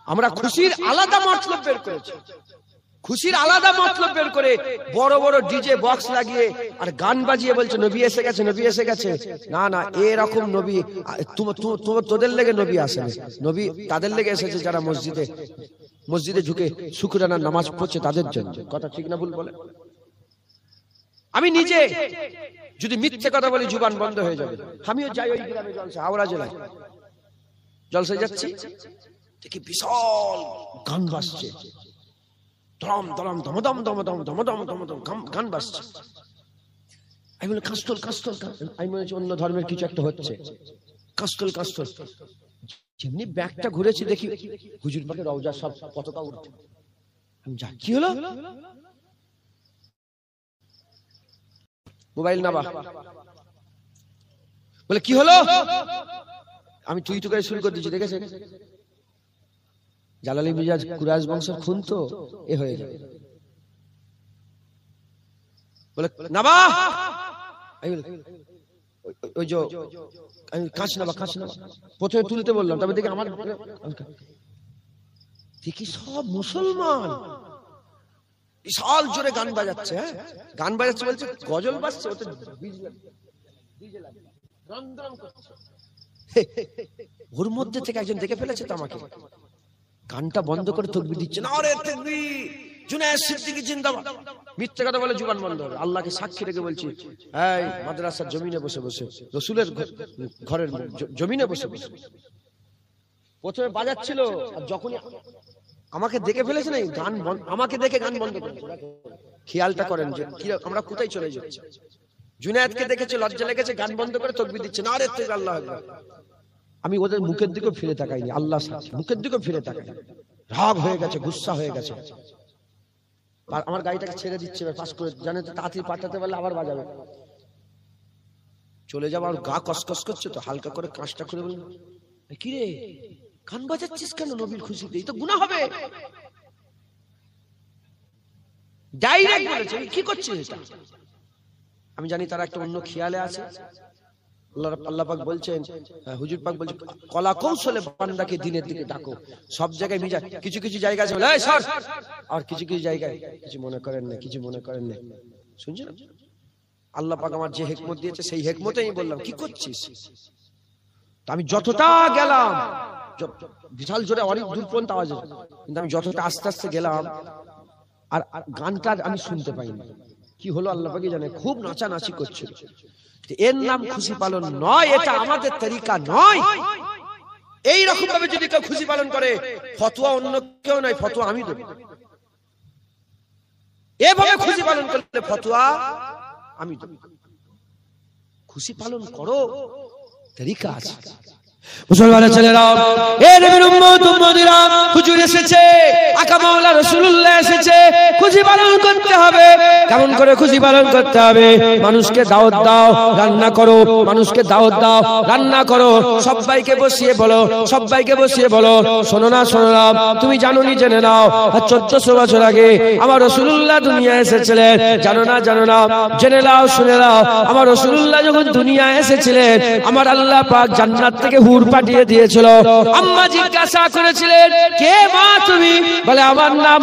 আমরা খুশির আলাদা মতলব বের করেছি, খুশির আলাদা মতলব বের করে বড় বড় ডিজে বক্স লাগিয়ে আর গান বাজিয়ে বলছে নবী এসে গেছে, নবী এসে গেছে। না না, এরকম নবী তোদের লেগে নবী আসেনি, নবী তাদের লেগে এসেছে যারা মসজিদে ঝুঁকে শুকরানার নামাজ পড়ছে তাদের জন্য। কথা ঠিক না ভুল বলে? আমি নিজে যদি মিথ্যে কথা বলি জুবান বন্ধ হয়ে যাবে। আমিও যাই ওই গ্রামে জলসা, হাওড়া জেলায় জলসায় যাচ্ছি, দেখি বিশাল গান বাজছে, দম দম দমদম দমদম দমদম দমদম গান বাজছে। আমি বলি কাস্তল কাস্তল, আমি মনে হচ্ছে অন্য ধর্মের কিছু একটা হচ্ছে, কাস্তল কাস্তল। যেমনি ব্যাগটা ঘুরেছি দেখি হুজুর পাকের রওজা সব পতাকা উঠছে। আমি যা, কি হলো? মোবাইল নাবা, বলে কি হলো? আমি তুই তো করে শুরু করে দিচ্ছি, দেখেছেন জালালি মিজাজ কুরাইশ বংশের খুন তো এ হয়ে যাবে। বলে নাবা, ওই যে কাঁচ নাবা, কাঁচ নাবা। প্রথমে তুলতে বললাম, তবে দেখি আমার দেখি সব মুসলমান বিশাল জোরে গান বাজাচ্ছে। হ্যাঁ, গান বাজাচ্ছে বলছে গজল বাজছে, ওতে ওর মধ্যে থেকে একজন দেখে ফেলেছে তো আমাকে, গানটা বন্ধ করে তাকবীর দিচ্ছে, নারে তাকবীর, জুনায়েদ সিদ্দিকী জিন্দাবাদ। মিথ্যে কথা বলে জুবান বন্ধ হবে। আল্লাহকে সাক্ষী রেখে বলছি, এই মাদ্রাসার জমিনে বসে বসে, রাসূলের ঘরের জমিনে বসে বসে প্রথমে বাজাচ্ছিল, আর যখনই আমাকে দেখে ফেলেছে না গান, আমাকে দেখে গান বন্ধ করেছে। খেয়ালটা করেন যে আমরা কোথায় চলে যাচ্ছি। জুনায়েদকে দেখেছে, লজ্জা লেগেছে, গান বন্ধ করে তাকবীর দিচ্ছে, নারে তাকবীর, আল্লাহু আকবার। আমি ওদের মুখের দিকে ফিরে তাকাইনি, আল্লাহ সাক্ষী, মুখের দিকে ফিরে তাকাইনি। রাগ হয়ে গেছে, গুসা হয়ে গেছে। আর আমার গাড়িটাকে ছেড়ে দিচ্ছে পাস করে, জানে তো তাড়াতাড়ি পাঠাতে পারলে আবার বাজাবে, চলে যাবো। আর গা কসকস করছে তো, হালকা করে কাঁচটা খুলে বলল, কি রে গান বাজাচ্ছিস কেন নবীর খুশিতে? এই তো গুনাহ হবে। ডাইরেক্ট বলেছে, কি করছিস এটা? আমি জানি তারা একটা অন্য খেয়ালে আছে। আল্লাহ পাক বলছেন, হুজুর পাক বলছেন, কলা কৌশলে বান্দাকে দিনের দিকে ডাকো। সব জায়গায় মিজাজ, কিছু কিছু জায়গা আছে বলে এই সর, আর কিছু কিছু জায়গায় কিছু মনে করেন না, কিছু মনে করেন না। শুনছেন, আল্লাহ পাক আমার যে হিকমত দিয়েছে সেই হিকমতে আমি বললাম কি করছিস। তো আমি যতটা গেলাম, বিশাল জোরে অনেক দূর পর্যন্ত আওয়াজ, কিন্তু আমি যতটা আস্তে আস্তে গেলাম আর গানটা আমি শুনতে পাইনি। কি হলো আল্লাহ পাকই জানে, খুব নাচানাচি করছিল। এর নাম খুশি পালন নয়, এটা আমাদের তরিকা নয়। এই রকম ভাবে যদি কেউ খুশি পালন করে, ফতোয়া অন্য কেউ নয়, ফতোয়া আমি দেব। এভাবে খুশি পালন করলে ফতোয়া আমি দেব। খুশি পালন করো, তরিকা আছে। মুসলমানের ছেলেরা, এ নবীর উম্মত উম্মতিরা, হুজুর এসেছে, আকা মাওলা রাসূলুল্লাহ এসেছে, খুশি পালন করতে হবে। কেমন করে খুশি পালন করতে হবে? মানুষকে দাওয়াত দাও, রান্না করো, মানুষকে দাওয়াত দাও, রান্না করো, সবাইকে বসিয়ে বলো, সবাইকে বসিয়ে বলো, শোনো না শোনো না, তুমি জানো নি জেনে নাও, 1400 বছর আগে আমার রাসূলুল্লাহ দুনিয়ায় এসেছিলেন, জানো না জানো না, জেনে নাও, শুনে নাও। আমার রাসূলুল্লাহ যখন দুনিয়ায় এসেছিলেন, আমার আল্লাহ পাক জান্নাত থেকে হুর পাঠিয়ে দিয়েছিল। আম্মা জিজ্ঞাসা করেছিলেন, কে মা তুমি? বলে আমার নাম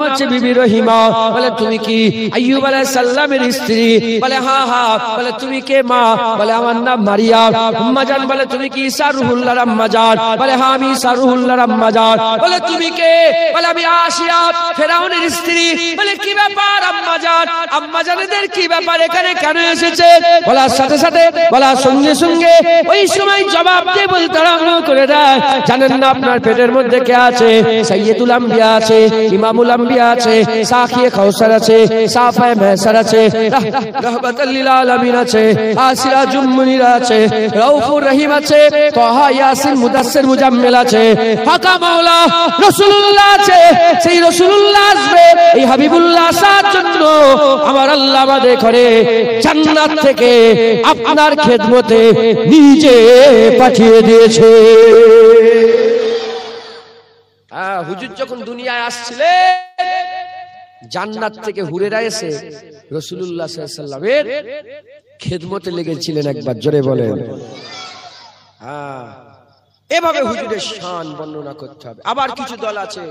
হচ্ছে বিবি রহিমা। বলে তুমি কি আইয়ুব আলাইহিস সালামের স্ত্রী? বলে হ্যাঁ হ্যাঁ। বলে তুমি কে মা? বলে আমার নাম মারিয়াম। আম্মা জান বলে তুমি কি ঈসা রুহুল্লাহর আম্মা জান? বলে হ্যাঁ আমি ঈসা রুহুল্লাহর আম্মা জান। বলে তুমি কে? বলে আমি আসিয়া ফেরাউনের স্ত্রী। বলে কি ব্যাপার আম্মা জান? আম্মা জানেদের কি ব্যাপার, এখানে কেন এসেছে? বলার সাথে সাথে, বলার সঙ্গে সঙ্গে ওই সময় জবাব দিয়ে বলতে আরম্ভ করে দেয়, জানেন না আপনার পেটের মধ্যে কে আছে? সাইয়্যিদুল আম্বিয়া আছে, ইমামুল আম্বিয়া আছে, সাখিয়ে কাউসার আছে, সাফায়ে মাহসার আছে, রাহমাতাল লিল আলামিন আছে, আসিরাজুল মুনির আছে, রাউফুর রহিম আছে, তাহা ইয়াসিন মুদাসসির মুজাম্মিল আছে, হাকা মাওলা রাসূলুল্লাহ আছে। সেই রাসূলুল্লাহ আসবে, এই হাবিবুল্লাহ আসার জন্য আমার আল্লাহ আমাদের ঘরে জান্নাত থেকে আপনার খেদমতে নিজে পাঠিয়ে দিয়েছে। হুজুর যখন দুনিয়ায় আসছিলেন, জান্নাত থেকে হুরেরা এসে রাসূলুল্লাহ সাল্লাল্লাহু আলাইহি ওয়াসাল্লামের খেদমতে লেগেছিলেন। একবার জোরে বলেন। এভাবে হুজুরের শান বর্ণনা করতে হবে। আবার কিছু দল আছে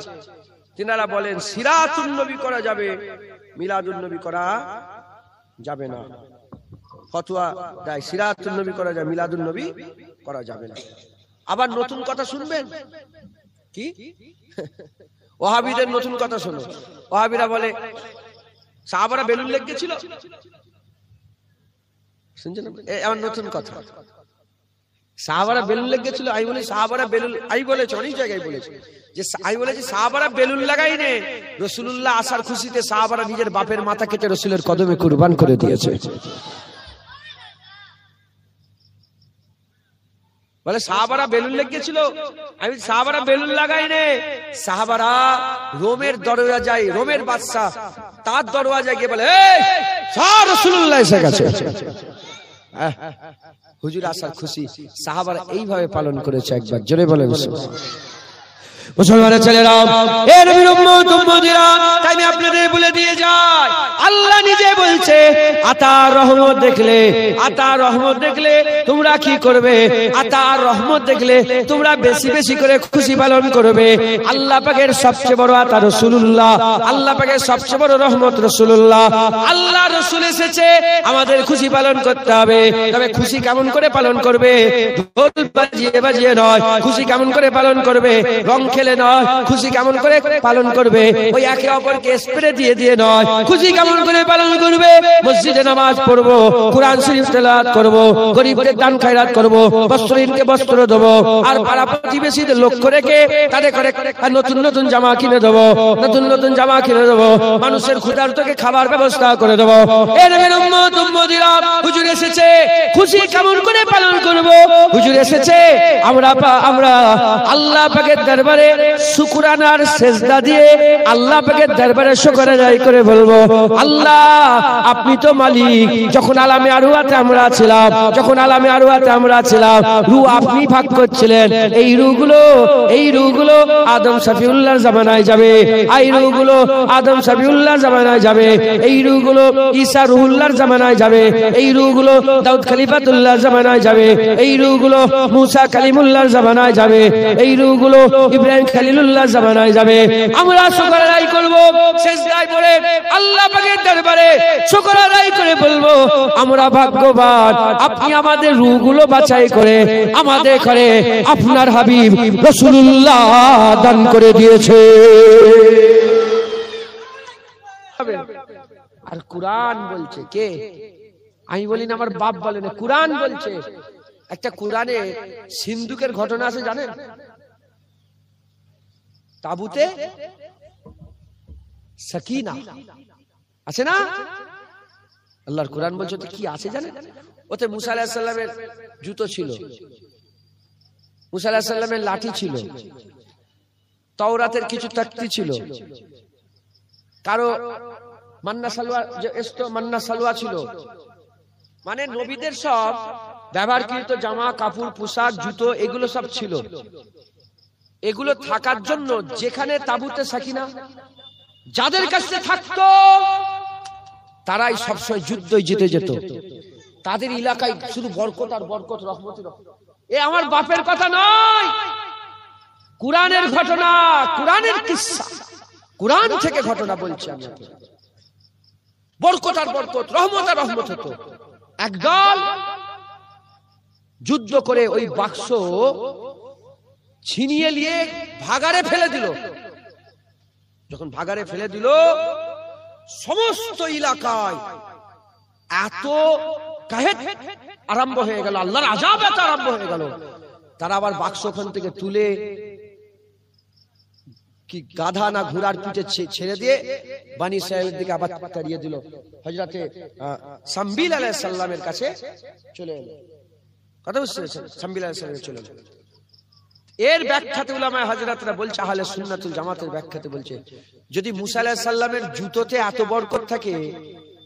তিনারা বলেন সিরাতুন নবী করা যাবে, মিলাদুন নবী করা যাবে না। ফতোয়া দেয় সিরাতুন নবী করা যাবে, মিলাদুন নবী করা যাবে না। আবার নতুন কথা শুনবেন কি, ওয়াহাবিদের নতুন কথা শোনো। ওয়াহাবিরা বলে সাহাবারা বেলুন লেগেছিল, শুনছেন? এমন নতুন কথা, সাহাবারা বেলুন লেগেছিল। আমি বলি সাহাবারা বেলুন, আমি বলেছি অনেক জায়গায় বলেছি যে আমি বলেছি সাহাবারা বেলুন লাগাইনি, রাসূলুল্লাহ আসার খুশিতে সাহাবারা নিজের বাপের মাথা কেটে রাসূলের কদমে কুরবান করে দিয়েছে। বলে সাহাবারা বেলুন লেগেছিল, আমি সাহাবারা বেলুন লাগাইনি, সাহাবারা রোমের দরওয়াজায়, রোমের বাদশা তার দরওয়াজায় গিয়ে বলে এই রাসূলুল্লাহ এসে গেছে। হুজুর আসার খুশি সাহাবারা এইভাবে পালন করেছে। একবার জোরে বলেন মুসলমানের ছেলেরা, এ নবীর উম্মত উম্মতিরা, তাই আমি আপনাদের বলে দিয়ে যাই, আল্লাহ নিজে বলছে আতার রহমত দেখলে, আতার রহমত দেখলে তোমরা কি করবে? আতার রহমত দেখলে তোমরা বেশি বেশি করে খুশি পালন করবে। আল্লাহ পাকের সবচেয়ে বড় আতা রাসূলুল্লাহ, আল্লাহ পাকের সবচেয়ে বড় রহমত রাসূলুল্লাহ। আল্লাহ রাসূল এসেছে, আমাদের খুশি পালন করতে হবে। তবে খুশি কেমন করে পালন করবে? ঢোল বাজিয়ে বাজিয়ে নয়। খুশি কেমন করে পালন করবে? রং খেলে নয়। খুশি কেমন করে পালন করবে? ওই একে অপরকে স্প্রে দিয়ে দিয়ে নয়। খুশি কেমন করে পালন করবে? মসজিদে নামাজ পড়বো, কোরআন শরীফ তেলাওয়াত করব, গরিবদের দান খয়রাত করব, বস্ত্রহীনকে বস্ত্র দেব, আর পাড়া প্রতিবেশীদের লক্ষ্য রেখে তাদের করে নতুন নতুন জামা কিনে দেবো, নতুন নতুন জামা কিনে দেবো, মানুষের ক্ষুধার্তকে খাবার ব্যবস্থা করে দেবো। এর উম্মত উম্মতিরা, হুজুর এসেছে, খুশি কেমন করে পালন করব? হুজুর এসেছে, আমরা আল্লাহ পাকের দরবারে শুকরানার সেজদা দিয়ে আল্লাহ পাকের দরবারে শুকর আদায় করে বলবো আল্লাহ আপনি তো মালিক। যখন আলামে আরওয়াতে আমরা ছিলাম, যখন আলামে আরওয়াতে আমরা ছিলাম, রূহ আপনি ভাগ করছিলেন। এই রূহগুলো আদম শফিউল্লাহর জামানায় যাবে, এই রূহগুলো আদম শফিউল্লাহর জামানায় যাবে, এই রূহগুলো ঈসা রুহুল্লাহর জামানায় যাবে, এই রূহগুলো দাউদ খলিফাতুল্লাহর জামানায় যাবে, এই রূহগুলো মুসা কালিমুল্লাহর জামানায় যাবে, এই রূহগুলো ইব্রাহিম খলিলুল্লাহর জামানায় যাবে। আমরা শুকর আদায় করব, সেজদায় পড়ে আল্লাহ পাকের দরবারে শুকর আদায় করে বলবো আমরা ভাগ্যবান, আপনি আমাদের রূহগুলো বাছাই করে আমাদের ঘরে আপনার হাবিব রাসূলুল্লাহ দান করে দিয়েছে। আর কুরআন বলছে, কে? আমি বলি না, আমার বাপ বলে না, কুরআন বলছে। একটা কুরআনে সিন্ধুকের ঘটনা আছে জানেন? তাবুতে সাকিনা আছে না? আল্লাহর কুরআন বলছে কি আছে জানেন? ওতে মুসা আলাইহিস সালামের জুতো ছিল, মুসা আলাইহিস সালামের লাঠি ছিল, তাওরাতের কিছু তাকতি ছিল, কারো মান্না সালোয়া, মান্না সালোয়া ছিল। মানে নবীদের সব ব্যবহারকৃত জামা কাপড় পোশাক জুতো এগুলো সব ছিল। এগুলো থাকার জন্য যেখানে তাবুতে সাকিনা যাদের কাছে থাকতো তারাই সবসময় যুদ্ধই জিতে যেত। তাদের এলাকায় শুধু বরকত আর বরকত, রহমতের রহমত। এ আমার বাপের কথা নয়, কুরআনের ঘটনা, কুরআনের কিসসা, কুরআন থেকে ঘটনা বলছি আমি। বরকত আর বরকত, রহমত আর রহমত হতো। একদল যুদ্ধ করে ওই বাক্স ছিনিয়ে নিয়ে ভাগাড়ে ফেলে দিল। যখন ভাগাড়ে ফেলে দিল, সমস্ত এলাকায় এত কাহেত আরম্ভ হয়ে গেল, আল্লাহর আযাব এত আরম্ভ হয়ে গেল। তারা আবার বাক্স ওখান থেকে তুলে কি গাধা না ঘোড়ার পিঠে ছেড়ে দিয়ে বানি ইসরাঈলের দিকে আবার তাড়িয়ে দিল। হযরতে সামবিল আলাইহিস সালামের কাছে চলে এলো। কথা বুঝতে পেরেছেন? সামবিল আলাইহিস সালাম চলে এলো। এর ব্যাখ্যাতে উলামায়ে হযরতরা বলছে, আহলে সুন্নাতুল জামাতের ব্যাখ্যাতে বলছে, যদি মুসা আলাইহিস সালামের জুতোতে এত বরকত থাকে,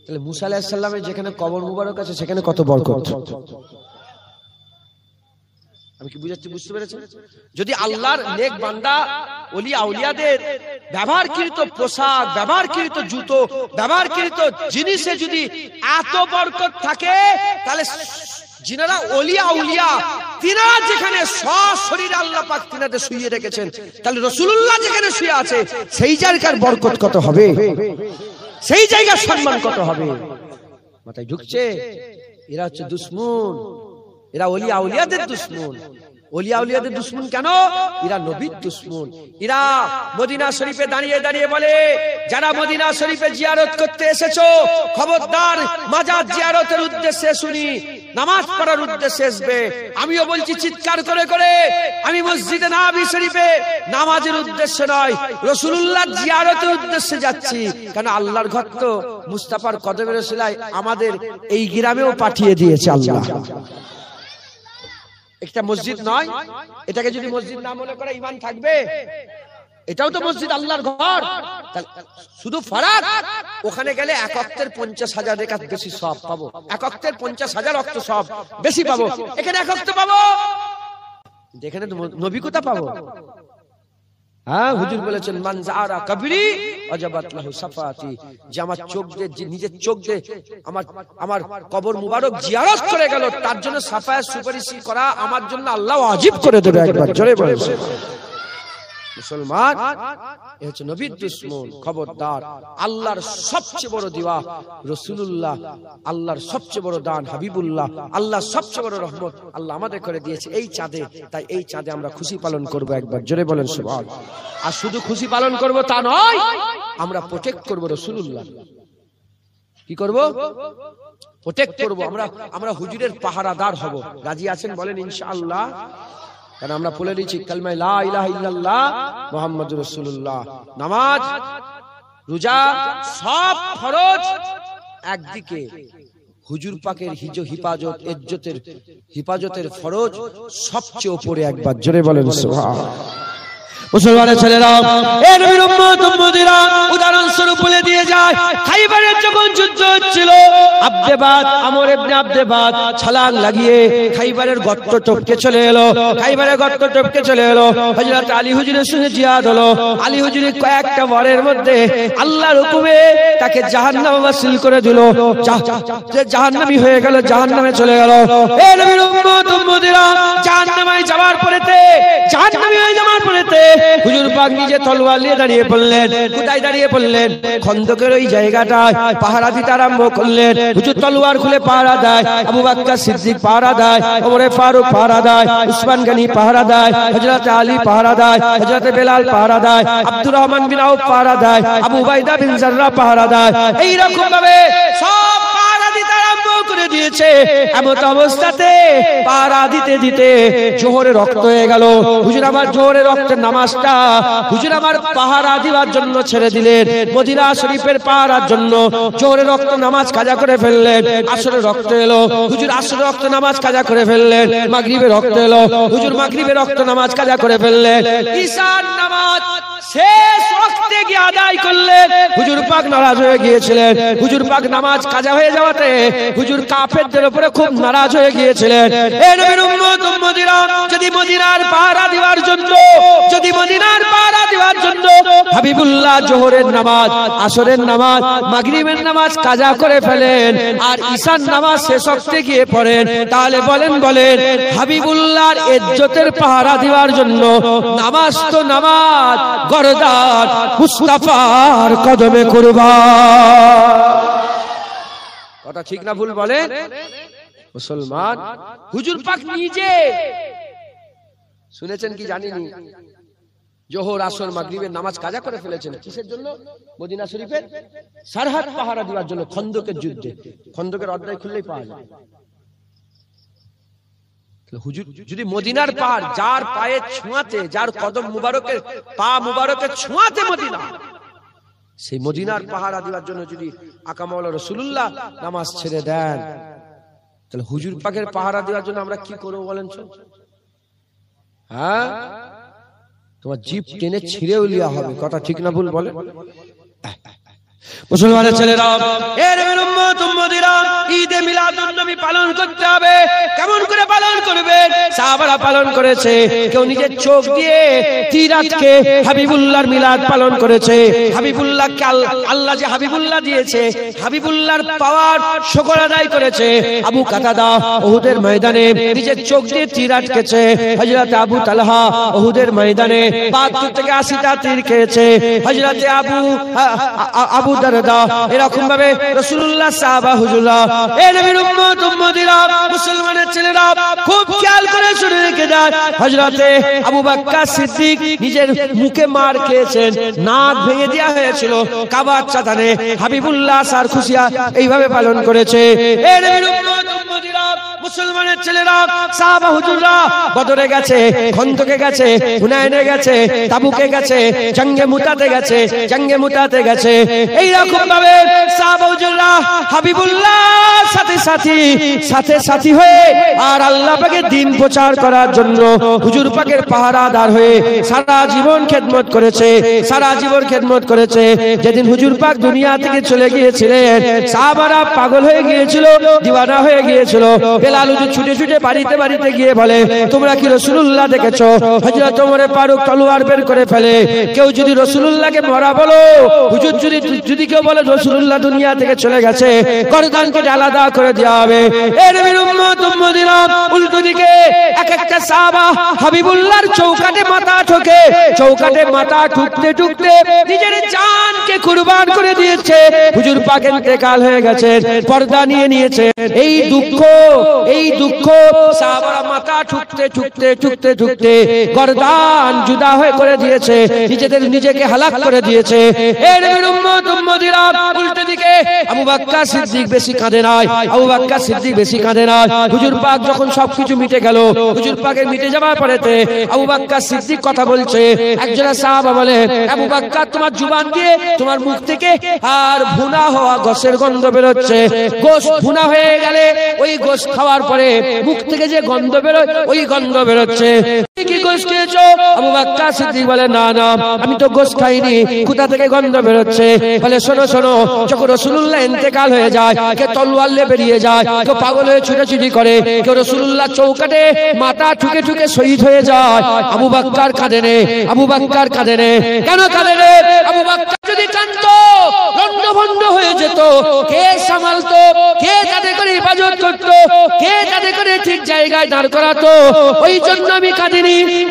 তাহলে মুসা আলাইহিস সালামের যেখানে কবর মুবারক আছে সেখানে কত বরকত। আমি কি বুঝতে পেরেছেন? যদি আল্লাহর নেক বান্দা ওলি আউলিয়াদের ব্যবহারকৃত পোশাক, ব্যবহারকৃত জুতো, ব্যবহারকৃত জিনিসে যদি এত বরকত থাকে, তাহলে যিনারা ওলিয়া উলিয়া, তিনারা যেখানে সশরীরে আল্লাহ পাক তিনাদের শুইয়ে রেখেছেন, তাহলে রাসূলুল্লাহ যেখানে শুয়ে আছে সেই জায়গার বরকত কত হবে, সেই জায়গার সম্মান কত হবে। মাথায় ঢুকছে? এরা হচ্ছে দুশমন, এরা ওলিয়া উলিয়াদের দুশমন। ওলিয়া উলিয়াদের দুশমন কেন? এরা নবীর দুশমন। এরা মদিনা শরীফে দাঁড়িয়ে দাঁড়িয়ে বলে, যারা মদিনা শরীফে জিয়ারত করতে এসেছো, খবরদার মাজার জিয়ারতের উদ্দেশ্যে শুনি, নামাজ পড়ার উদ্দেশ্যে আসবে। আমিও বলছি চিৎকার করে করে, আমি মসজিদে নববী শরীফে নামাজের উদ্দেশ্যে নয়, রাসূলুল্লাহ জিয়ারতের উদ্দেশ্যে যাচ্ছি। কারণ আল্লাহর ঘর তো মুস্তাফার কদমের ওসিলায় আমাদের এই গ্রামেও পাঠিয়ে দিয়েছে আল্লাহ। একটা মসজিদ নয়, এটাকে যদি মসজিদ না মনে করে ঈমান থাকবে? এটাও তো মসজিদ, আল্লাহর ঘর। শুধু ফারাক, ওখানে গেলে এক ওয়াক্তের 50,000 রাকাত বেশি সওয়াব পাবো, এক ওয়াক্তের 50,000 ওয়াক্ত সওয়াব বেশি পাবো। এখানে এক ওয়াক্ত পাবো, এখানে তো নবী কথা পাবো। হ্যাঁ, হুজুর বলেছেন মান যারা কবরি ওয়াজাবাত লাহু শাফাআতি, যে আমার চোখ দিয়ে, নিজের চোখ দিয়ে আমার কবর মুবারক জিয়ারত করে গেল, তার জন্য শাফায়াত সুপারিশ করা আমার জন্য আল্লাহ ওয়াজিব করে দেবে। একবার জোরে বলেন মুসলমান, এ হচ্ছে নবীর দুশমন। খবরদার, আল্লাহর সবচেয়ে বড় দিওয়া রাসূলুল্লাহ, আল্লাহর সবচেয়ে বড় দান হাবিবুল্লাহ, আল্লাহর সবচেয়ে বড় রহমত আল্লাহ আমাদের করে দিয়েছে এই চাঁদে। তাই এই চাঁদে আমরা খুশি পালন করব। একবার জোরে বলেন সুবহান। আর শুধু খুশি পালন করব তা নয়, আমরা প্রোটেক্ট করব রাসূলুল্লাহ। কি করব? প্রোটেক্ট করব। আমরা হুজুরের পাহারাদার হব। রাজি আছেন? বলেন ইনশাআল্লাহ। কারণ আমরা বলে দিয়েছি কালিমা লা ইলাহা ইল্লাল্লাহ মুহাম্মাদুর রাসূলুল্লাহ। নামাজ, রোজা সব ফরজ একদিকে, হুজুর পাকের হিফাজত, ইজ্জতের হিফাজতের ফরজ সবচেয়ে উপরে। একবার জোরে বলেন সুবহান। মুসলমানের ছেলেরা, এ নবীর উম্মত উম্মতিরা, উদাহরণ স্বরূপ বলে দিয়ে যায়, খাইবারের যখন যুদ্ধ হচ্ছিল, আব্দেবাদ, আমর ইবনে আব্দেবাদ ছলাং লাগিয়ে খাইবারের গর্ত টপকে চলে এলো। খাইবারের গর্ত টপকে চলে এলো। হযরত আলী হুজুরের সঙ্গে জিহাদ হলো। আলী হুজুরের কয়েকটা বারের মধ্যে আল্লাহর হুকুমে তাকে জাহান্নামে ওয়াসিল করে দিল। যে জাহান্নামী হয়ে গেল, জাহান্নামে চলে গেল। এ নবীর উম্মত উম্মতিরা, জাহান্নামে যাওয়ার পরেতে, জাহান্নামী হয়ে যাওয়ার পরেতে হুজুর পাক নিজে তলোয়ার নিয়ে দাঁড়িয়ে পড়লেন। কোথায় দাঁড়িয়ে পড়লেন? খন্দকের ওই জায়গাটায় পাহারা দিতে আরম্ভ করলেন। হুজুর তলোয়ার খুলে পাহারা দেয়, আবু বকর সিদ্দিক পাহারা দেয়, ওমর ফারুক পাহারা দেয়, উসমান গনি পাহারা দেয়, হযরত আলী পাহারা দেয়, হযরত বেলাল পাহারা দেয়, আব্দুর রহমান বিন আউফ পাহারা দেয়, আবু উবাইদা বিন জাররাহ পাহারা দেয়। এই রকম ভাবে সব পাহারা দিতে আরম্ভ করে দিয়েছে। এমন অবস্থাতে পাহারা দিতে দিতে জোহরে রক্ত হয়ে গেল। হুজুর আমার জোহরে রক্তের নামাজটা হুজুর আমার পাহারা দিবার জন্য ছেড়ে দিলেন। মদিনা শরীফের পাহারার জন্য জোহরে রক্ত নামাজ কাজা করে ফেললেন। আসরে রক্ত এলো, হুজুর আসরে রক্ত নামাজ কাজা করে ফেললেন। মাগরিবে রক্ত এলো, হুজুর মাগরিবে রক্ত নামাজ কাজা করে ফেললেন। ঈশার নামাজ শেষ ওয়াক্তে গিয়ে আদায় করলেন। হুজুর পাক নারাজ হয়ে গিয়েছিলেন। হুজুর পাক নামাজ কাজা হয়ে যাওয়াতে হুজুর কাফেরদের উপরে খুব নারাজ হয়ে গিয়েছিলেন। এ নবীর উম্মত উম্মতিরা, যদি মদিনার পাহারা দেওয়ার জন্য, যদি মদিনার পাহারা দেওয়ার জন্য হাবিবুল্লাহ জোহরের নামাজ, আসরের নামাজ, মাগরিবের নামাজ কাজা করে ফেলেন আর ঈশার নামাজ শেষ ওয়াক্তে গিয়ে পড়েন, তাহলে বলেন হাবিবুল্লাহর ইজ্জতের পাহারা দেওয়ার জন্য নামাজ তো নামাজ, গরদান মুস্তাফার কদমে কুরবান। কথা ঠিক না ভুল বলেন মুসলমান? হুজুর পাক নিজে শুনেছেন কি জানিনি, জোহর আসর মাগরিবের নামাজ কাজা করে ফেলেছেন। কিসের জন্য? মদিনা শরীফের সরহদ পাহারা দেওয়ার জন্য। খন্দকের যুদ্ধে, খন্দকের অধ্যায় খুললেই পাওয়া যায়। হুজুর যদি মদিনার পাহাড়, যার পায়ে ছোঁয়াতে, যার কদম মুবারকের পা মুবারকের ছোঁয়াতে মদিনা, সেই মদিনার পাহারা দেওয়ার জন্য যদি আকা মাওলা রাসূলুল্লাহ নামাজ ছেড়ে দেন, তাহলে হুজুর পাকের পাহারা দেওয়ার জন্য আমরা কি করবো বলেন? হ্যাঁ, তোমার জিভ টেনে ছিঁড়েও লিয়া হবে। কথা ঠিক না ভুল বলে মুসলমানের ছেলেরা, এর উম্মত উম্মতিরা, ঈদে মিলাদুন নবী পালন করতে হবে। কেমন করে পালন করবেন? সাহাবারা পালন করেছে। কেউ নিজের চোখ দিয়ে তিরাতকে হাবিবুল্লাহর মিলাদ পালন করেছে। হাবিবুল্লাহকে আল্লাহ যে হাবিবুল্লাহ দিয়েছে, হাবিবুল্লাহর পাওয়ার শুকর আদায় করেছে। আবু কাতাদা উহুদের ময়দানে নিজের চোখ দিয়ে তীর আটকেছে। হযরত আবু তালহা উহুদের ময়দানে ৭২ থেকে ৮০টা তীর খেয়েছে। হযরত আবু দারদা এরকম ভাবে রাসূলুল্লাহ সাহাবা হুজুরা, এ নবীর উম্মত উম্মতিরা, মুসলমানের ছেলেরা খুব খেয়াল করে শুনে রেখে যায়। হযরত আবু বকর সিদ্দিক নিজের মুখে মার খেয়েছেন, নাক ভেঙে দেওয়া হয়েছিল কাবার চাতানে। হাবিবুল্লাহ সার খুশিয়া এইভাবে পালন করেছে। এ নবীর উম্মত উম্মতিরা, মুসলমানের ছেলেরা, সাহাবা হুজুররা বদরে গেছে, খন্দকে গেছে, হুনাইনে গেছে, তাবুকে গেছে, জঙ্গে মুতাতে গেছে, জঙ্গে মুতাতে গেছে। এই রকম ভাবে সাহাবা হুজুররা হাবিবুল্লাহ সাথে সাথী হয়ে আর আল্লাহ পাকের দ্বীন প্রচার করার জন্য হুজুর পাকের পাহারাদার হয়ে সারা জীবন খেদমত করেছে, সারা জীবন খেদমত করেছে। যেদিন হুজুর পাক দুনিয়া থেকে চলে গিয়েছিলেন, সাহাবারা পাগল হয়ে গিয়েছিল, দিওয়ানা হয়ে গিয়েছিল। বেলাল হুজুর ছুটে ছুটে বাড়িতে বাড়িতে গিয়ে বলে, তোমরা কি রাসূলুল্লাহ দেখেছো? হযরত ওমর ফারুক তলোয়ার বের করে ফেলে। কেউ যদি রাসূলুল্লাহকে মরা বলো, হুজুর যদি কেউ বলে রাসূলুল্লাহ দুনিয়া থেকে চলে গেছে, গর্দানকে আলাদা করে দেওয়া হবে। এ নবীর উম্মত উম্মতিরা, উল্টো দিকে এক একটা সাহাবা হাবিবুল্লাহর চৌকাটে মাথা ঠোকে, চৌকাটে মাথা ঠুকতে ঠুকতে নিজের জানকে কুরবান করে দিয়েছে। হুজুর পাক ইন্তেকাল হয়ে গেছে, পর্দা নিয়ে নিয়েছে। এই দুঃখ সাহাবারা মাথা ঠুকতে ঠুকতে ঠুকতে ঠুকতে গর্দান জুদা হয়ে করে দিয়েছে, নিজেকে হালাক করে দিয়েছে। এ নবীর উম্মত উম্মতিরা, উল্টো দিকে আবু বকর সিদ্দিক বেশি কাঁদে নাই, আবু বকর সিদ্দিক বেশি কাঁদে নাই। হুজুর পাক যখন সবকিছু মিটে গেল, হুজুর পাকের মিটে যাওয়ার পরেতে আবু বকর সিদ্দিক কথা বলছে। একজন সাহাবা বলে, আবু বকর তোমার জুবান দিয়ে তোমার মুখ থেকে আর ভুনা হওয়া গোশতের গন্ধ বের হচ্ছে। গোশত ভুনা হয়ে গেলে ওই গোশত খাওয়ার পরে মুখ থেকে যে গন্ধ বেরোয় ওই গন্ধ বেরোচ্ছে। কি গোশত খেয়েছো? আবু বকর সিদ্দিক বলে, না না, আমি তো গোশত খাইনি, কোথা থেকে গন্ধ বেরোচ্ছে? বলে, শোনো শোনো, যখন রাসূলুল্লাহ ইন্তেকাল হয়ে যায়, কে তলোয়ার নিয়ে বেরিয়ে যায়, কেউ পাগল হয়ে ছুটাছুটি করে, কেউ রাসূলুল্লাহ চৌকাটে মাথা ঠুকে ঠুকে শহীদ হয়ে যায়। আবু বকর কাঁদে নে, আবু বকর কাঁদে নে। কেন কাঁদে নে? আবু বকর যদি কাঁদতো, লন্ডভন্ড হয়ে যেত, কে সামালতো? কে তাদের করে হেফাজত করতো? কে তাদের করে ঠিক জায়গায় দাঁড় করাতো? ওই জন্য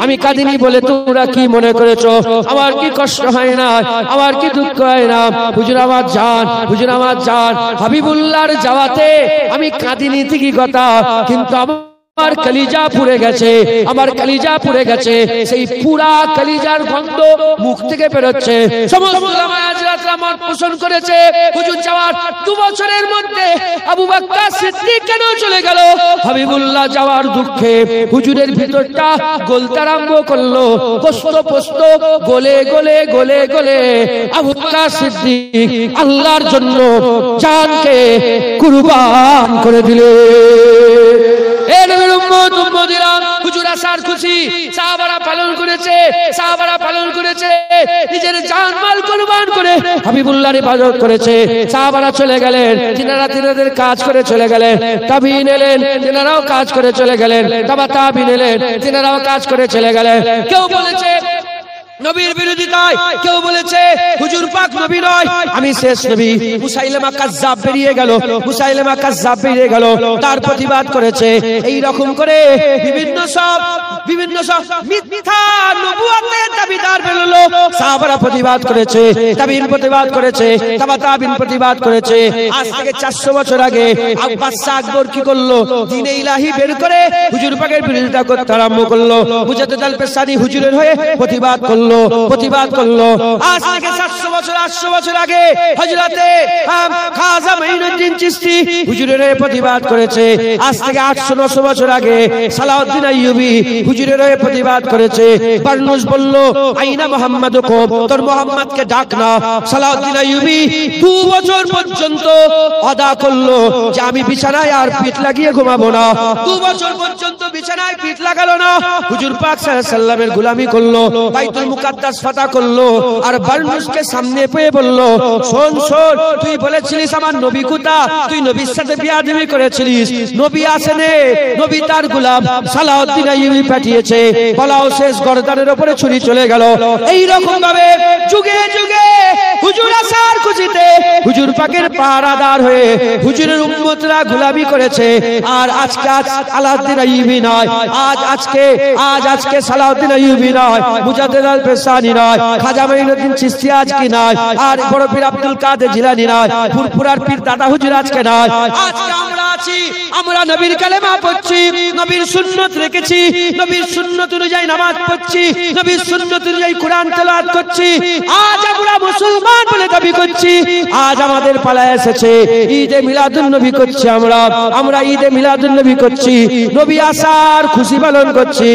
আমি কাঁদিনি বলে তোমরা কি মনে করেছো? আমার কি কষ্ট হয় না? আমার কি দুঃখ হয় না? হুজুর আমার জান, হুজুর আমার জান, হাবিবুল্লাহর যাওয়াতে আমি কাঁদিনি ঠিকই কথা, কিন্তু আমার কলিজা পুড়ে গেছে, আমার কলিজা পুড়ে গেছে। সেই পুরা কলিজার গন্ধ মুখ থেকে বেরোচ্ছে। সমস্ত উলামায়ে হাজরাত মত পোষণ করেছে, হুজুর যাওয়ার 2 বছরের মধ্যে আবু বকর সিদ্দিক কেন চলে গেল? হাবিবুল্লাহ যাওয়ার দুঃখে হুজুরের ভিতরটা গলতে আরম্ভ করলো, পোস্ত পোস্ত গলে গলে গলে গলে আবু বকর সিদ্দিক আল্লাহর জন্য জানকে কুরবান করে দিলেন। এ নবীর উম্মত উম্মতিরা, হুজুর আসার খুশি সাহাবারা পালন করেছে, সাহাবারা পালন করেছে, নিজের জান মাল কুরবান করে হাবিবুল্লাহর ইবাদত করেছে। সাহাবারা চলে গেলেন, তিনারা তিনাদের কাজ করে চলে গেলেন। তাবিঈন এলেন, তিনারাও কাজ করে চলে গেলেন। তাবিঈন এলেন, তিনারাও কাজ করে চলে গেলেন। কেউ বলেছে নবীর বিরোধিতায়, কেউ বলেছে হুজুর পাক নবী নয়, আমি শেষ নবী। মুসাইলামা কাজ্জাব বেরিয়ে গেল, মুসাইলামা কাজ্জাব বেরিয়ে গেল, তার প্রতিবাদ করেছে। এই রকম করে বিভিন্ন সব মিথ্যা নবুয়তের দাবিদার বেরোলো। সাহাবারা প্রতিবাদ করেছে, তাবিঈন প্রতিবাদ করেছে, তাবিঈন প্রতিবাদ করেছে। আজ থেকে 400 বছর আগে আব্বাস আকবর কি করলো? দ্বীনে ইলাহি বের করে হুজুর পাকের বিরোধিতা করতে আরম্ভ করলো। মুজাদ্দিদ আল পেশানি হুজুরের হয়ে প্রতিবাদ করলো। আজ থেকে 700 বছর 800 বছর আগে হযরতে খাজা মাইনুদ্দিন চিশতি হুজুরের হয়ে প্রতিবাদ করেছে। আজ থেকে 800-900 বছর আগে সালাউদ্দিন আইয়ুবী হুজুরের হয়ে প্রতিবাদ করেছে। বারনুস বলল, আইনা মুহাম্মাদুকুম, তোর মুহাম্মদকে ডাক না। সালাউদ্দিন আইয়ুবী 2 বছর পর্যন্ত আদা করলো যে আমি বিছানায় আর পিঠ লাগিয়ে ঘুমাবো না। 2 বছর পর্যন্ত বিছানায় পিঠ লাগালো না। হুজুর পাক সাল্লাল্লাহু আলাইহি ওয়াসাল্লামের গোলামি করলো, বাইতুল মুকাদ্দাস ফাতা করলো, আর বারনুসকে সামনে সামনে পেয়ে বলল, শোন শোন, তুই বলেছিলিস আমার নবী কোথা, তুই নবীর সাথে বিয়াদবি করেছিলিস, নবী আসেনে, নবী তার গোলাম সালাউদ্দিন আইয়ুবী পাঠিয়েছে। বলাও শেষ, গর্দানের উপরে ছুরি চলে গেল। এই রকম ভাবে যুগে যুগে হুজুর আসার খুশিতে হুজুর পাকের পাহারাদার হয়ে হুজুরের উম্মতরা গোলামি করেছে। আর আজকে আলাউদ্দিন আইয়ুবী নয়, আজকে সালাউদ্দিন আইয়ুবী নয়, মুজাদ্দেদ আল পেশানি নয়, খাজা মাইনুদ্দিন চিশতি আজকে নয়, আর বড় পীর আব্দুল কাদের জিলানী নয়, ফুরফুরার পীর দাদা হুজুর আজকে নয়। আজকে আমরা আছি, আমরা নবীর কালেমা পড়ছি, নবীর সুন্নত রেখেছি, নবীর সুন্নত অনুযায়ী নামাজ পড়ছি, নবীর সুন্নত অনুযায়ী কোরআন তেলাওয়াত করছি। আজ আমরা মুসলমান বলে দাবি করছি। আজ আমাদের পালা এসেছে, ঈদে মিলাদুন নবী করছি, আমরা ঈদে মিলাদুন নবী করছি, নবী আসার খুশি পালন করছি।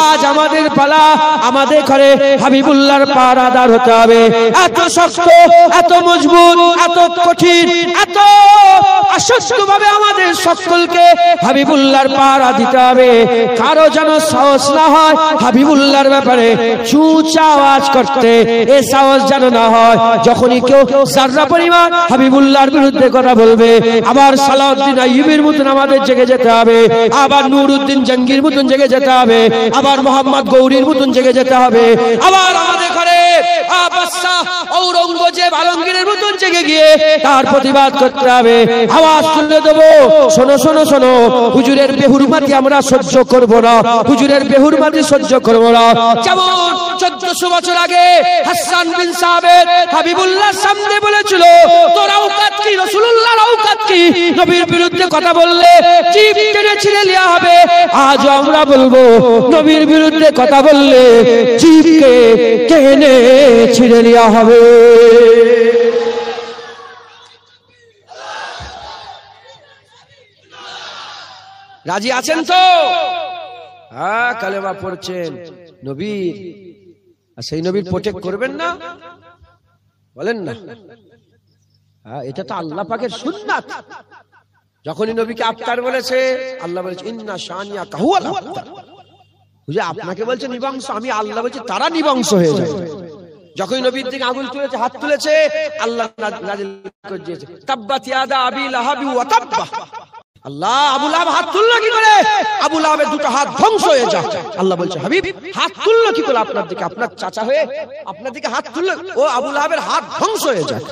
আজ আমাদের পালা, আমাদের ঘরে হাবিবুল্লাহর পাহারাদার হতে হবে। এত শক্ত, এত মজবুত, এত কঠিন, এত অসহ্য ভাবে আমাদের সকলকে হাবিবুল্লাহর পাহারা দিতে হবে। কারো যেন সাহস না হয় হাবিবুল্লাহর ব্যাপারে চুঁচা আওয়াজ করতে, এ সাহস যেন না হয়। যখনই কেউ যারা পরিমাণ হাবিবুল্লাহর বিরুদ্ধে কথা বলবে, আবার সালাউদ্দিন আইয়ুবীর মতন আমাদের জেগে যেতে হবে, আবার নুরউদ্দিন জঙ্গির মতন জেগে যেতে হবে, আবার মোহাম্মদ গৌরীর মতন জেগে যেতে হবে, আবার আমাদের ঘরে ঔরঙ্গজেব আলমগীরের মতন জেগে গিয়ে তার প্রতিবাদ করতে হবে। আওয়াজ তুলে দেবো, শোনো শোনো শোনো, হুজুরের বেহুরমাতি আমরা সহ্য করবো না, হুজুরের বেহুরমাতি সহ্য করবো না। যেমন 1400 বছর আগে হাসান বিন সাবিত হাবিবুল্লাহর সামনে বলেছিল, তোর আওকাত কি, রাসূলুল্লাহর আওকাত কি, নবীর বিরুদ্ধে কথা বললে জিভ টেনে ছিঁড়ে নেওয়া হবে। আজ আমরা বলবো, নবীর বিরুদ্ধে কথা বললে জিভকে টেনে ছিঁড়ে নেওয়া হবে। রাজি আছেন তো? হ্যাঁ, কালেমা পড়ছেন নবীর, আর সেই নবীর প্রোটেক্ট করবেন না, বলেন না? হ্যাঁ, এটা তো আল্লাহ পাকের সুন্নাত। যখনই নবীকে আফতার বলেছে, আল্লাহ বলেছে ইন্না শানিয়াকা হুয়াল আফতার। বুঝে আপনাকে বলছে নিবংশ, আমি আল্লাহ বলছি তারা নিবংশ হয়ে যায়। যখনই নবীর দিকে আঙুল তুলেছে, হাত তুলেছে, আল্লাহ নাজিল করে দিয়েছে তাব্বাত ইয়াদা আবি লাহাবি ওয়া তাব্বা। আল্লাহ, আবু লাহাব হাত তুললো কি করে? আবু লাহাবের দুটো হাত ধ্বংস হয়ে যায়। আল্লাহ বলছে হাবিব হাত তুললো কি করে আপনার দিকে, আপনার চাচা হয়ে আপনার দিকে হাত তুললো, ও আবু লাহাবের হাত ধ্বংস হয়ে যায়।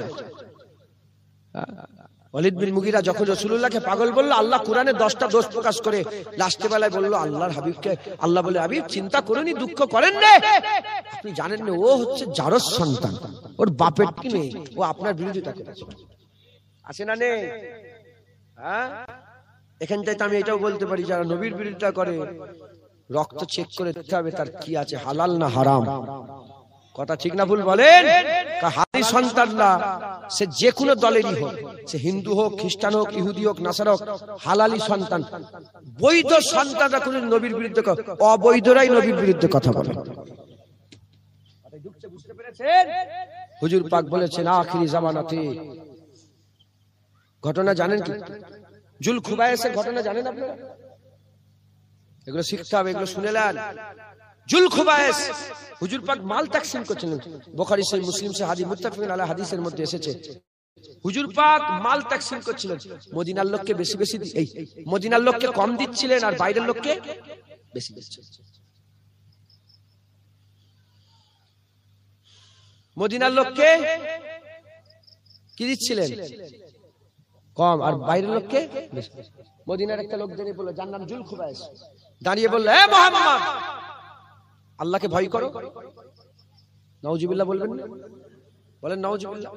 ওয়ালিদ বিন মুগিরা যখন রাসূলুল্লাহকে পাগল বলল, আল্লাহ কোরআনে 10টা দোষ প্রকাশ করে লাস্টে বেলায় বলল আল্লাহর হাবিবকে, আল্লাহ বলে হাবিব চিন্তা করুনি, দুঃখ করেন না, আপনি জানেন না ও হচ্ছে জারজ সন্তান, ওর বাপের কি নেই, ও আপনার বিরোধিতা করেছে। আছে না নেই? হ্যাঁ, এখান থেকে আমি এটাও বলতে পারি, যারা নবীর বিরোধিতা করে রক্ত চেক করে দেখতে হবে তার কি আছে, হালাল না হারাম। কথা ঠিক না ভুল বলেন? হাদি সন্তানরা সে যে কোনো দলেরই হোক, সে হিন্দু হোক, খ্রিস্টান হোক, ইহুদি হোক, নাসারা হোক, হালালি সন্তান। বৈধ সন্তানরা কোন নবীর বিরুদ্ধে, অবৈধরাই নবীর বিরুদ্ধে কথা বলে। বুঝতে পেরেছেন? হুজুর পাক বলেছেন আখিরি জামানাতে, ঘটনা জানেন কি? জুল খুবাইসের ঘটনা জানেন আপনারা? এগুলো শিখতে হবে, এগুলো শুনে নেন। জুল খুবাইস হুজুর পাক মাল তাকসিম করছিলেন, বুখারী সহিহ মুসলিম সে হাদিস মুত্তাফাকুন আলা হাদিসের মধ্যে এসেছে। হুজুর পাক মাল তাকসিম করছিলেন, মদিনার লোককে বেশি বেশি, এই মদিনার লোককে কম দিচ্ছিলেন আর বাইরের লোককে বেশি দিচ্ছিলেন। মদিনার লোককে কি দিচ্ছিলেন? কম, আর বাইরের লোককে বেশি। মদিনার একটা লোক দাঁড়িয়ে বলল, যার নাম জুল খুবাইস, দাঁড়িয়ে বলল, এ মুহাম্মদ, আল্লাহকে ভয় করো। নাউজুবিল্লাহ বলবেন না? বলেন নাউজুবিল্লাহ।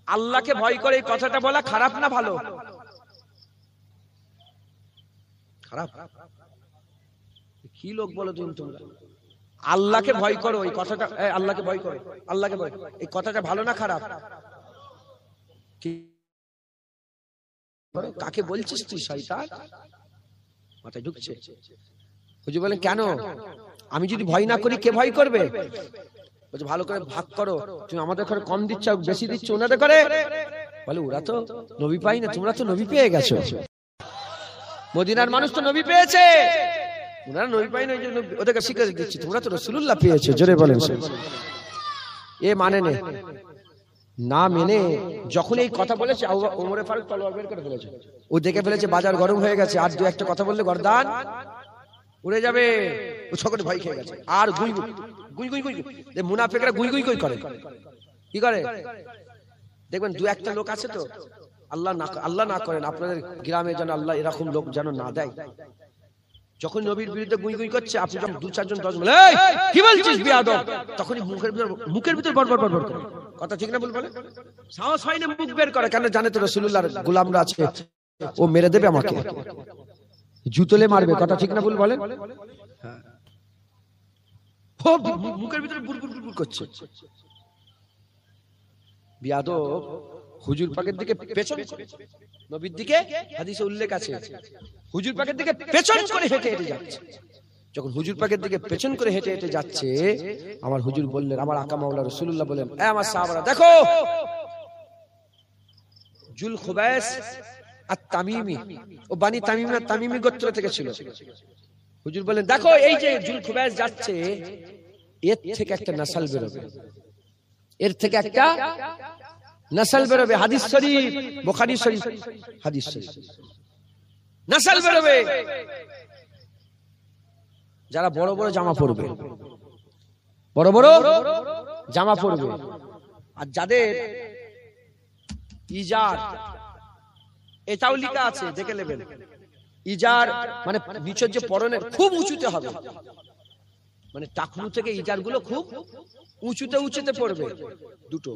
আল্লাহকে ভয় করে এই কথাটা বলা খারাপ না ভালো? খারাপ। কি লোক বলো তুমি, তোমরা আল্লাহকে ভয় করো, এই কথাটা, আল্লাহকে ভয় করো, আল্লাহকে ভয়, এই কথাটা ভালো না খারাপ? কাকে বলছিস তুই শয়তান? মাথায় ঢুকছে। হুজুর বলেন কেন? আমি যদি ভয় না করি কে ভয় করবে? বলছে ভালো করে ভাগ করো, তুমি আমাদের ঘরে কম দিচ্ছ, বেশি দিচ্ছ ওনাদের ঘরে। বলে ওরা তো নবী পাই না, তোমরা তো নবী পেয়ে গেছো। মদিনার মানুষ তো নবী পেয়েছে, ওনারা নবী পাই না, ওদেরকে স্বীকার দিচ্ছি, তোমরা তো রাসূলুল্লাহ পেয়েছো। জোরে বলেন। এ মানে নে, না মেনে যখন এই কথা বলেছে ওমরে ফারুক তলোয়ার বের করে ফেলেছে। ও দেখে ফেলেছে বাজার গরম হয়ে গেছে, আর দু একটা কথা বললে গর্দান উড়ে যাবে। ও সকলে ভয় খেয়ে গেছে। আর গুই গুই গুই গুই মুনাফিকরা গুই গুই করে কি করে দেখবেন, দু একটা লোক আছে তো, আল্লাহ না করেন আপনাদের গ্রামে যেন আল্লাহ এরকম লোক যেন না দেয়। যখন নবীর বিরুদ্ধে গুই গুই করছে, আপনি যখন দু চারজন 10 বলে কি বলছিস বিয়াদব, তখনই মুখের ভিতর বড় করে কথা, ঠিক না ভুল বলে? সাহস হয় না মুখ বের করে, কেন জানে তো রাসূলুল্লাহর গোলামরা আছে, ও মেরে দেবে আমাকে, জুতলে মারবে, কথা ঠিক না ভুল বলে? মুখের ভিতরে বুড় করছে। বিয়াদব হুজুর পাকের দিকে পেছন, নবীর দিকে হাদিসে উল্লেখ আছে, হুজুর পাকের দিকে পেছন করে হেঁটে হেঁটে যাচ্ছে। যখন হুজুর পাকের দিকে পেছন করে হেঁটে হেঁটে যাচ্ছে, আমার হুজুর বললেন, আমার আকা মাওলা রাসূলুল্লাহ বলেন, এ আমার সাহাবারা দেখো, জুল খুবাইস আত-তামিমি, ও বানি তামিমি গোত্র থেকে ছিল। হুজুর বলেন, দেখো এই যে জুল খুবাইস যাচ্ছে, এর থেকে একটা নসল বেরোবে, এর থেকে একটা নসল বেরোবে। হাদিস শরীফ, বুখারী শরীফ হাদিস শরীফ, নসল বেরোবে যারা বড় বড় জামা পরবে, বড় বড় জামা পরবে, আর যাদের ইজার, এটাও লেখা আছে দেখে নেবেন, ইজার মানে নিচের যে পরনের খুব উঁচুতে হবে, মানে টাকনু থেকে ইজার গুলো খুব উঁচুতে পড়বে, দুটো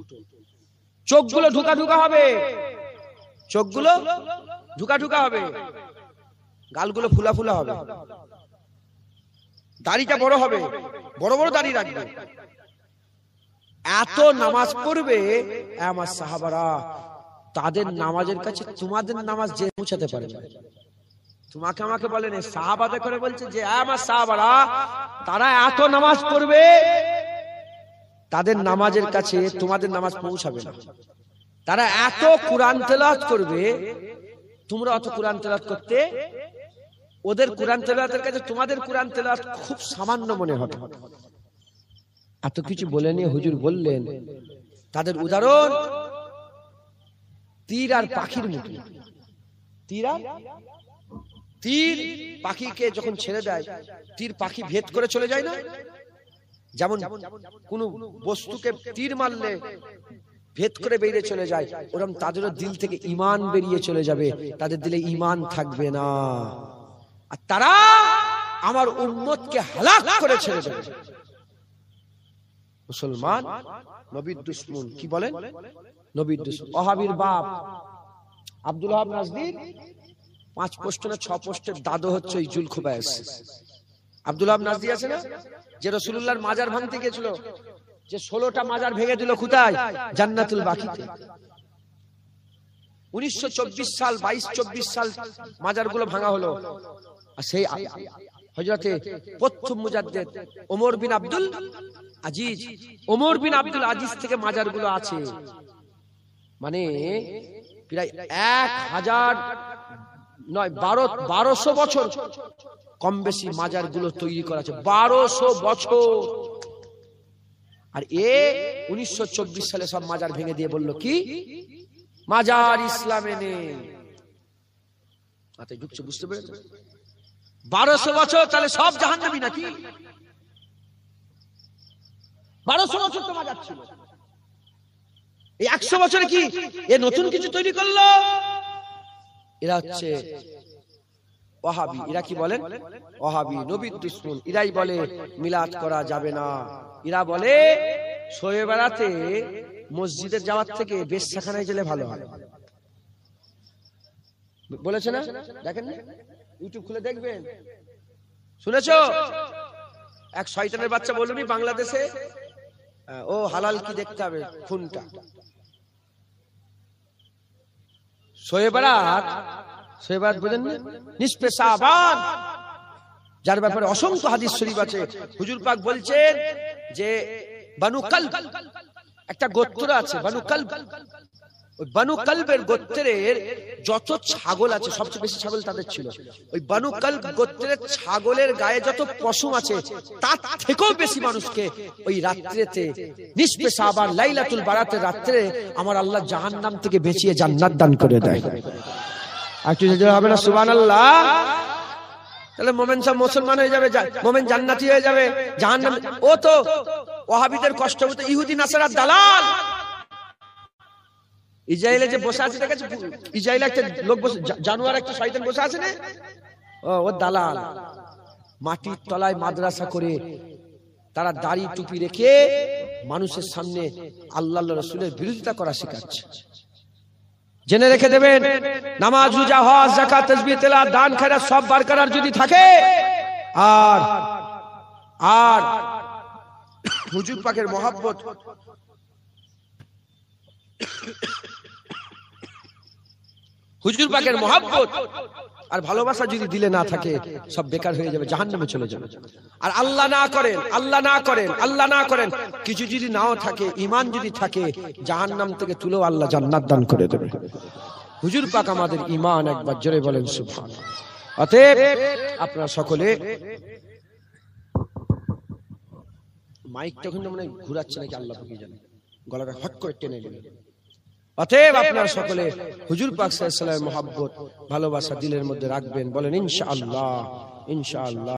চোখগুলো ঢুকা হবে, চোখগুলো ঢুকা হবে, গালগুলো ফুলা হবে, দাড়িটা বড় হবে, বড় বড় দাড়ি রাখবে, এত নামাজ পড়বে আমার সাহাবারা, তাদের নামাজের কাছে তোমাদের নামাজ যে পৌঁছাতে পারবে। তোমাকে আমাকে বলেন, সাহাবাদের করে বলছে যে আমার সাহাবারা, তারা এত নামাজ পড়বে, তাদের নামাজের কাছে তোমাদের নামাজ পৌঁছাবে না। তারা এত কুরআন তেলাওয়াত করবে, তোমরা অত কুরআন তেলাওয়াত করতে, ওদের কুরআন তেলাওয়াতের কাছে তোমাদের কুরআন তেলাওয়াত খুব সামান্য মনে হবে। এত কিছু বলে নিয়ে হুজুর বললেন, তাদের উদাহরণ তীর আর পাখির মতো। তীর পাখিকে যখন ছেড়ে দেয়, তীর পাখি ভেদ করে চলে যায় না, যেমন কোন বস্তুকে তীর মারলে ভেদ করে বেরিয়ে চলে যায়, ওরকম তাদেরও দিল থেকে ঈমান বেরিয়ে চলে যাবে, তাদের দিলে ঈমান থাকবে না, আর তারা আমার উম্মতকে হালাক করে ছেড়ে দেবে। মুসলমান নবীর দুশমন, কি বলেন? নবীর দুশমন, ওহাবীর বাপ আব্দুল ওহাব নাজদীর 5 পোস্ট না 6 পোস্টের দাদু হচ্ছে এই জুল খুবাইস। আব্দুল ওহাব নাজদী আছে না, যে রাসূলুল্লাহর মাজার ভাঙতে গিয়েছিল, যে 16টা মাজার ভেঙে দিল, কোথায়? জান্নাতুল বাকিতে। 1924 সাল 22-24 সাল মাজারগুলো ভাঙা হলো, আর সেই হযরতে প্রথম মুজাদ্দিদ ওমর বিন আব্দুল আজিজ থেকে মাজারগুলো আছে, মানে প্রায় 1200 বছর কম বেশি মাজারগুলো তৈরি করা আছে, 1200 বছর। আর 1924 সালে সব মাজার ভেঙে দিয়ে বলল কি, মাজার ইসলামে নেই। মাথায় ঢুকছে, বুঝতে পেরেছেন? 1200 বছর, তাহলে সব জাহান্নামী নাকি? 1200 বছর তো মাজার ছিল, এই 100 বছরে কি এ নতুন কিছু তৈরি করলো? এরা হচ্ছে ওয়াহাবি। এরা কি বলেন? ওয়াহাবি, নবীর দুশমন। এরাই বলে মিলাদ করা যাবে না, এরা বলে শোয়ে বেড়াতে মসজিদের যাওয়ার থেকে বেশ্যাখানায় গেলে ভালো হয়, বলেছে না? দেখেন না, ইউটিউব খুলে দেখবেন, শুনেছো? এক শয়তানের বাচ্চা বলুনি বাংলাদেশে, ও হালাল কি দেখতে হবে, খুনটা শোয়ে বেড়াত বুঝেন না, নিসফে শাবান, যার ব্যাপারে অসংখ্য হাদিস শরীফ আছে। হুজুর পাক বলছেন যে বানু কালব একটা গোত্র আছে, বানু কালব, ওই বানু কালবের গোত্রের যত ছাগল আছে, সবচেয়ে বেশি ছাগল তাদের ছিল। ওই বানু কালব গোত্রের ছাগলের গায়ে যত পশম আছে তার থেকেও বেশি মানুষকে ওই রাত্রিতে নিসফে শাবান লাইলাতুল বারাতের রাত্রে আমার আল্লাহ জাহান্নাম থেকে বাঁচিয়ে জান্নাত দান করে দেয়। আর কিছু হবে না সুবহানাল্লাহ। তাহলে মোমেন সব মুসলমান হয়ে যাবে, মোমেন জান্নাতি হয়ে যাবে, জাহান্নাম। ও তো ওয়াহাবিদের কষ্ট হতো, ইহুদি নাসারার দালাল। ইসরায়েলে যে বসে আছে দেখেছো, ইসরায়েলে একটা লোক বসে, জানোয়ার একটা শয়তান বসে আছে না, ও দালাল। মাটির তলায় মাদ্রাসা করে তারা দাড়ি টুপি রেখে মানুষের সামনে আল্লাহ রাসূলের বিরোধিতা করা শেখাচ্ছে। জেনে রেখে দেবেন, নামাজ, রোজা, হজ, যাকাত, তাসবিহ, তেলাওয়াত, দান খয়রাত সব বরকরার যদি থাকে, আর আর হুজুর পাকের মহব্বত, হুজুর পাকের মহব্বত আর ভালোবাসা যদি দিলে না থাকে, সব বেকার হয়ে যাবে, জাহান্নামে চলে যাবে। আর আল্লাহ না করেন, আল্লাহ না করেন, আল্লাহ না করেন, কিছু যদি নাও থাকে, ঈমান যদি থাকে, জাহান্নাম থেকে তুলেও আল্লাহ জান্নাত দান করে দেবে। হুজুর পাক আমাদের ঈমান, একবার জোরে বলেন সুবহানাল্লাহ। অতএব আপনারা সকলে, মাইকটা কিন্তু মনে ঘুরাচ্ছে নাকি আল্লাহ পাকই জানে, গলাটা হট করে টেনে নেবে। অতএব আপনারা সকলে হুজুর পাক সাল্লাল্লাহু আলাইহি ওয়াসাল্লামের মহব্বত, ভালোবাসা দিলের মধ্যে রাখবেন, বলেন ইনশাআল্লাহ, ইনশাআল্লাহ।